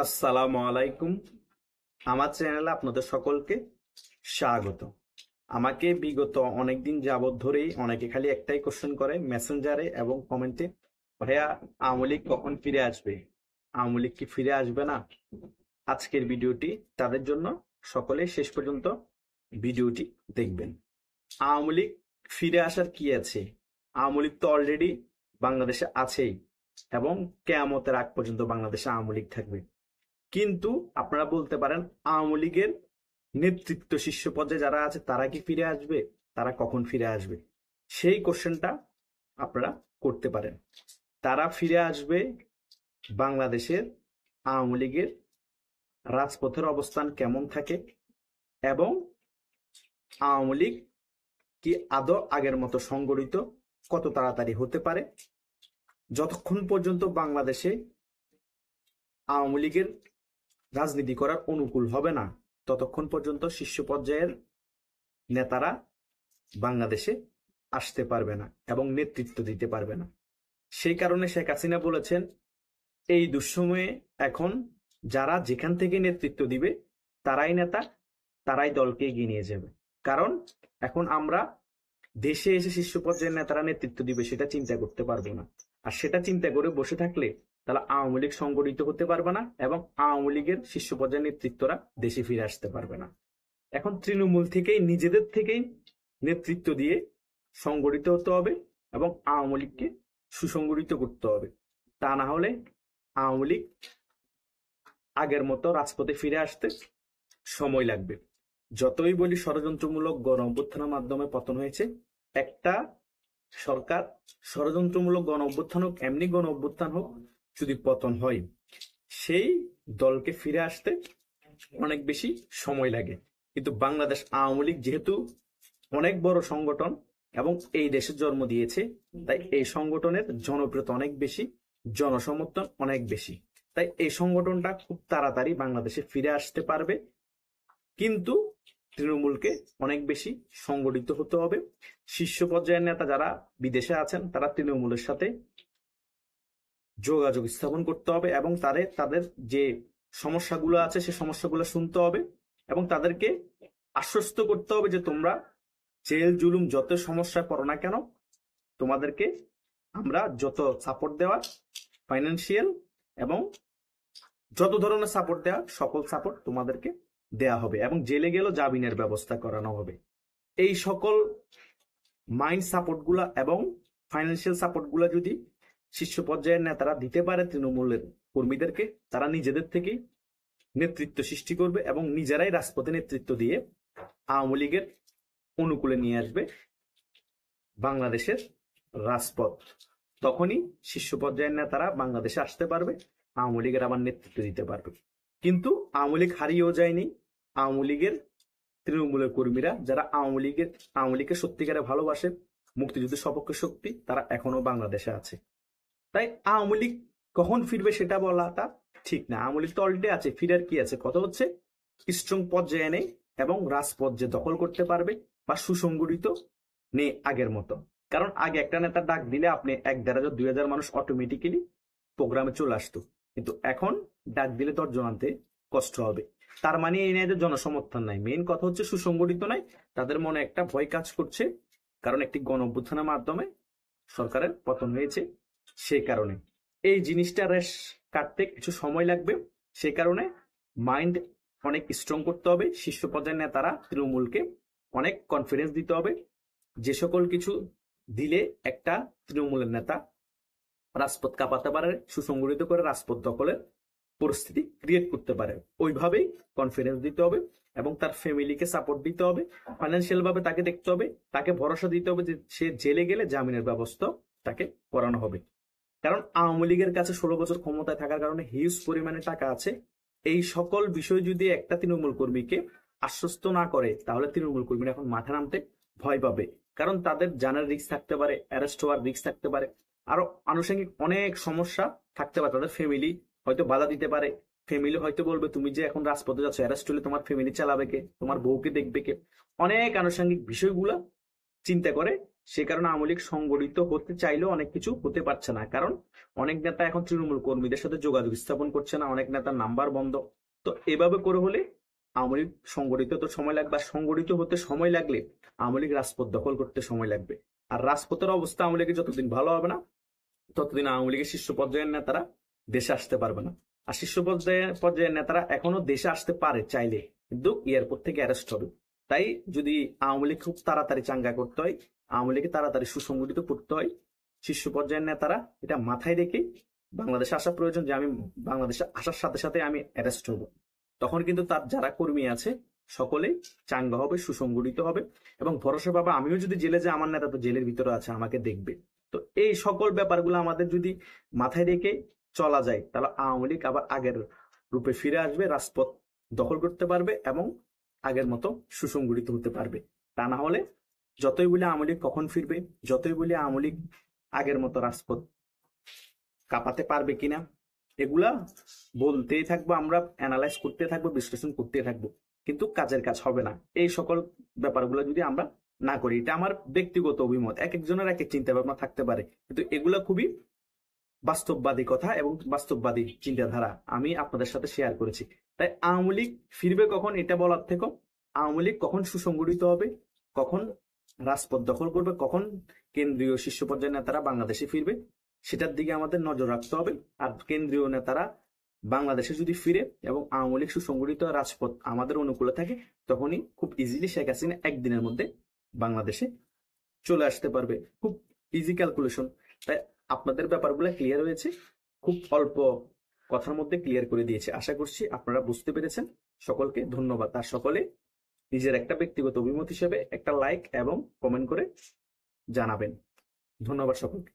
আসসালামু আলাইকুম। আমার চ্যানেলে আপনাদের সকলকে স্বাগত। আমাকে বিগত অনেকদিন যাবৎ ধরেই অনেকে খালি একটাই কোশ্চেন করে মেসেঞ্জারে এবং কমেন্টে, ভাইয়া আওয়ামী লীগ কখন ফিরে আসবে? আওয়ামী লীগ কি ফিরে আসবে না? আজকের ভিডিওটি তাদের জন্য। সকলে শেষ পর্যন্ত ভিডিওটি দেখবেন। আওয়ামী লীগ ফিরে আসার কি আছে? আওয়ামী লীগ তো অলরেডি বাংলাদেশে আছেই এবং কেয়ামতের আগ পর্যন্ত বাংলাদেশে আওয়ামী লীগ থাকবে। কিন্তু আপনারা বলতে পারেন, আওয়ামী লীগের নেতৃত্ব শীর্ষ পর্যায়ে যারা আছে তারা কি ফিরে আসবে? তারা কখন ফিরে আসবে? সেই কোশ্চেনটা আপনারা করতে পারেন। তারা ফিরে আসবে বাংলাদেশের আওয়ামী লীগের রাজপথের অবস্থান কেমন থাকে এবং আওয়ামী লীগ কি আদৌ আগের মতো সংগঠিত কত তাড়াতাড়ি হতে পারে। যতক্ষণ পর্যন্ত বাংলাদেশে আওয়ামী লীগের রাজনীতি করার অনুকূল হবে না, ততক্ষণ পর্যন্ত শীর্ষ পর্যায়ের নেতারা বাংলাদেশে আসতে পারবে না এবং নেতৃত্ব দিতে পারবে না। সেই কারণে শেখ হাসিনা বলেছেন, এই দুঃসময়ে এখন যারা যেখান থেকে নেতৃত্ব দিবে তারাই নেতা, তারাই দলকে এগিয়ে নিয়ে যাবে। কারণ এখন আমরা দেশে এসে শীর্ষ পর্যায়ের নেতারা নেতৃত্ব দিবে সেটা চিন্তা করতে পারবো না। আর সেটা চিন্তা করে বসে থাকলে তাহলে আওয়ামী লীগ সংগঠিত হতে পারবে না এবং আওয়ামী লীগের শীর্ষ পর্যায়ের নেতৃত্বরা দেশে ফিরে আসতে পারবে না। এখন তৃণমূল থেকেই নিজেদের থেকেই নেতৃত্ব দিয়ে সংগঠিত হতে হবে এবং আওয়ামী লীগকে সুসংগঠিত করতে হবে। তা না হলে আওয়ামী লীগ আগের মতো রাজপথে ফিরে আসতে সময় লাগবে। যতই বলি ষড়যন্ত্রমূলক গণ অভ্যুত্থানের মাধ্যমে পতন হয়েছে, একটা সরকার ষড়যন্ত্রমূলক গণ অভ্যুত্থান হোক, এমনি গণ অভ্যুত্থান হোক, যদি পতন হয় সেই দলকে ফিরে আসতে অনেক বেশি সময় লাগে। কিন্তু বাংলাদেশ আওয়ামী লীগ যেহেতু অনেক বড় সংগঠন এবং এই দেশে জন্ম দিয়েছে, তাই এই সংগঠনের জনপ্রিয়তা অনেক বেশি, জনসমর্থন অনেক বেশি। তাই এই সংগঠনটা খুব তাড়াতাড়ি বাংলাদেশে ফিরে আসতে পারবে। কিন্তু তৃণমূলকে অনেক বেশি সংগঠিত হতে হবে। শীর্ষ পর্যায়ের নেতা যারা বিদেশে আছেন তারা তৃণমূলের সাথে যোগাযোগ স্থাপন করতে হবে এবং তাদের যে সমস্যাগুলো আছে সে সমস্যাগুলো শুনতে হবে এবং তাদেরকে আশ্বস্ত করতে হবে যে তোমরা জেল জুলুম যত সমস্যায় পড়ো না কেন, তোমাদেরকে আমরা যত সাপোর্ট দেওয়া, ফাইন্যান্সিয়াল এবং যত ধরনের সাপোর্ট দেওয়া সকল সাপোর্ট তোমাদেরকে দেয়া হবে এবং জেলে গেলেও জামিনের ব্যবস্থা করানো হবে। এই সকল মাইন্ড সাপোর্ট গুলা এবং ফাইন্যান্সিয়াল সাপোর্ট গুলা যদি শীর্ষ পর্যায়ের নেতারা দিতে পারে তৃণমূলের কর্মীদেরকে, তারা নিজেদের থেকেই নেতৃত্ব সৃষ্টি করবে এবং নিজেরাই রাজপথে নেতৃত্ব দিয়ে আওয়ামী লীগের অনুকূলে নিয়ে আসবে বাংলাদেশের রাজপথ। তখনই শীর্ষ পর্যায়ের নেতারা বাংলাদেশে আসতে পারবে, আওয়ামী লীগের আবার নেতৃত্ব দিতে পারবে। কিন্তু আওয়ামী লীগ হারিয়েও যায়নি। আওয়ামী লীগের তৃণমূলের কর্মীরা যারা আওয়ামী লীগকে সত্যিকারে ভালোবাসেন, মুক্তিযুদ্ধের সপক্ষে শক্তি, তারা এখনো বাংলাদেশে আছে। তাই আওয়ামী লীগ কখন ফিরবে সেটা বলাটা ঠিক না। আওয়ামী লীগ তো অলরেডি আছে, ফিরার কি আছে? কথা হচ্ছে স্ট্রং পর্যায়ে নেই এবং রাজপথ যে দখল করতে পারবে বা সুসংগঠিত নেই আগের মতো। কারণ আগে একটা নেতা ডাক দিলে আপনি 1,500 2,000 মানুষ অটোমেটিক্যালি প্রোগ্রামে চলে আসতো, কিন্তু এখন ডাক দিলে 10 জন আনতে কষ্ট হবে। তার মানে এই নয় যে জনসমর্থন নাই, মেইন কথা হচ্ছে সুসংগঠিত নাই। তাদের মনে একটা ভয় কাজ করছে, কারণ একটি গণ অভ্যুত্থানের মাধ্যমে সরকারের পতন হয়েছে। সেই কারণে এই জিনিসটা রেশ কাটতে কিছু সময় লাগবে। সেই কারণে মাইন্ড অনেক স্ট্রং করতে হবে। শীর্ষ পর্যায়ের নেতারা তৃণমূলকে অনেক কনফিডেন্স দিতে হবে, যে সকল কিছু দিলে একটা তৃণমূলের নেতা রাজপথ কাঁপাতে পারে, সুসংগঠিত করে রাজপথ দখলের পরিস্থিতি ক্রিয়েট করতে পারে, ওইভাবেই কনফিডেন্স দিতে হবে এবং তার ফ্যামিলিকে সাপোর্ট দিতে হবে, ফাইন্যান্সিয়াল ভাবে তাকে দেখতে হবে, তাকে ভরসা দিতে হবে যে সে জেলে গেলে জামিনের ব্যবস্থা তাকে করানো হবে। কারণ আওয়ামী লীগের কাছে 16 বছর ক্ষমতায় থাকার কারণে হিউজ পরিমাণে টাকা আছে। এই সকল বিষয় যদি একটা তৃণমূল কর্মীকে আশ্বস্ত না করে, তাহলে তৃণমূল কর্মীরা এখন মাঠে নামতে ভয় পাবে। কারণ তাদের জানের রিস্ক থাকতে পারে, অ্যারেস্ট হওয়ার রিস্ক থাকতে পারে, আরো আনুষঙ্গিক অনেক সমস্যা থাকতে পারে। তাদের ফ্যামিলি হয়তো বাধা দিতে পারে, ফ্যামিলি হয়তো বলবে তুমি যে এখন রাজপথে যাচ্ছ, অ্যারেস্ট হলে তোমার ফ্যামিলি চালাবে কে, তোমার বউকে দেখবে কে, অনেক আনুষঙ্গিক বিষয়গুলা চিন্তা করে। সে কারণে আওয়ামী লীগ সংগঠিত হতে চাইলেও অনেক কিছু হতে পারছে না, কারণ অনেক নেতা এখন তৃণমূল কর্মীদের সাথে যোগাযোগ স্থাপন করছে না, অনেক নেতার নাম্বার বন্ধ। তো এভাবে করে হলে আওয়ামী লীগ সংগঠিত তো সময় লাগবে, আর সংগঠিত হতে সময় লাগলে আওয়ামী লীগ রাজপথ দখল করতে সময় লাগবে। আর রাজপথের অবস্থা আওয়ামী লীগের যতদিন ভালো হবে না, ততদিন আওয়ামী লীগের শীর্ষ পর্যায়ের নেতারা দেশে আসতে পারবে না। আর শীর্ষ পর্যায়ের নেতারা এখনো দেশে আসতে পারে চাইলে, কিন্তু এয়ারপোর্ট থেকে অ্যারেস্ট হবে। তাই যদি আওয়ামী লীগ খুব তাড়াতাড়ি চাঙ্গা করতে হয়, আওয়ামী লীগকে তাড়াতাড়ি সুসংগঠিত করতে হয়, শীর্ষ পর্যায়ের নেতারা এটা মাথায় রেখে বাংলাদেশে আসা প্রয়োজন, যে আমি বাংলাদেশে আসার সাথে সাথে আমি অ্যারেস্ট হব। তখন কিন্তু তার যারা কর্মী আছে সকলেই চাঙ্গা হবে, সুসংগঠিত হবে, এবং ভরসা পাবে আমিও যদি জেলে যাই আমার নেতা তো জেলের ভিতরে আছে, আমাকে দেখবে। তো এই সকল ব্যাপারগুলো আমাদের যদি মাথায় রেখে চলা যায়, তাহলে আওয়ামী লীগ আবার আগের রূপে ফিরে আসবে, রাজপথ দখল করতে পারবে এবং আগের মতো সুসংগঠিত হতে পারবে। তা না হলে যতই বলি আওয়ামী লীগ কখন ফিরবে, যতই বলি আওয়ামী লীগ আগের মতো রাজপথ কাঁপাতে পারবে কিনা, এগুলা বলতেই থাকবো, আমরা অ্যানালাইজ করতে থাকবো, বিশ্লেষণ করতে থাকবো, কিন্তু কাজের কাজ হবে না এই সকল ব্যাপারগুলো যদি আমরা না করি। এটা আমার ব্যক্তিগত অভিমত, এক একজনের এক এক চিন্তা ভাবনা থাকতে পারে, কিন্তু এগুলা খুবই বাস্তববাদী কথা এবং বাস্তববাদী চিন্তাধারা আমি আপনাদের সাথে শেয়ার করেছি। তাই আওয়ামী লীগ ফিরবে কখন এটা বলার থেকেও আওয়ামী লীগ কখন সুসংগঠিত হবে, কখন রাজপথ দখল করবে, কখন কেন্দ্রীয় শীর্ষ পর্যায়ের নেতারা বাংলাদেশে ফিরবে, সেটার দিকে আমাদের নজর রাখতে হবে। আর কেন্দ্রীয় নেতারা বাংলাদেশে যদি ফিরে এবং আওয়ামী লীগ সুসংগঠিত রাজপথ আমাদের অনুকূলে থাকে, তখনই খুব ইজিলি শেখ হাসিনা একদিনের মধ্যে বাংলাদেশে চলে আসতে পারবে। খুব ইজি ক্যালকুলেশন। তাই আপনাদের ব্যাপারগুলো ক্লিয়ার হয়েছে, খুব অল্প কথার মধ্যে ক্লিয়ার করে দিয়েছে। আশা করছি আপনারা বুঝতে পেরেছেন। সকলকে ধন্যবাদ। আর সকলে নিজের একটা ব্যক্তিগত অভিমত হিসেবে একটা লাইক এবং কমেন্ট করে জানাবেন। ধন্যবাদ সকলকে।